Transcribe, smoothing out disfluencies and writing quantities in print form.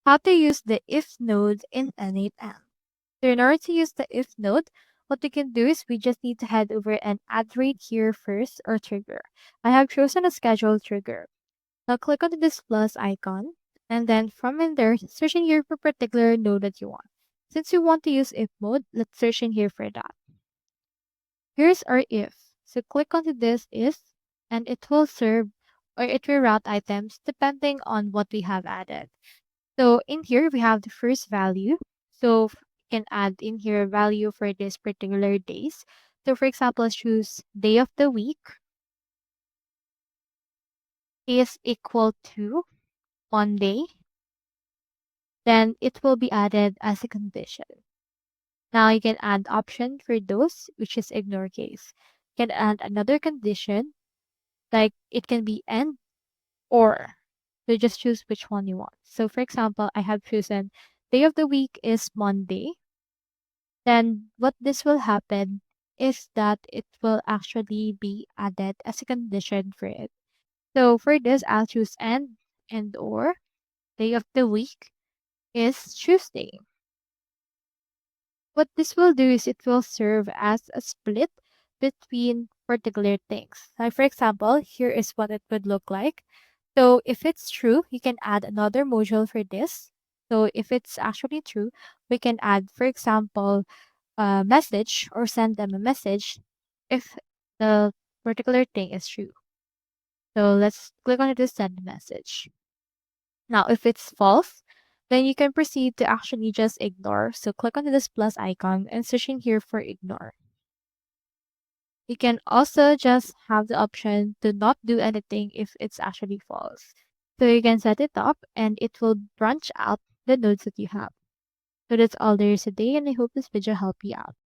How to use the if node in n8n. So in order to use the if node, what we can do is we just need to head over and add right here first or trigger. I have chosen a schedule trigger. Now click on this plus icon and then from in there, search in here for particular node that you want. Since we want to use if mode, let's search in here for that. Here's our if. So click onto this if and it will serve or it will route items depending on what we have added. So in here, we have the first value. So we can add in here a value for this particular days. So for example, choose day of the week is equal to Monday. Then it will be added as a condition. Now you can add option for those, which is ignore case. You can add another condition, like it can be and or. So just choose which one you want. So for example, I have chosen day of the week is Monday. Then what this will happen is that it will actually be added as a condition for it. So for this, I'll choose and or day of the week is Tuesday. What this will do is it will serve as a split between particular things. Like for example, here is what it would look like. So if it's true, you can add another module for this. So if it's actually true, we can add, for example, a message or send them a message if the particular thing is true. So let's click on it to send a message. Now, if it's false, then you can proceed to actually just ignore. So click on this plus icon and search in here for ignore. You can also just have the option to not do anything if it's actually false. So you can set it up and it will branch out the nodes that you have. So that's all there is today and I hope this video helped you out.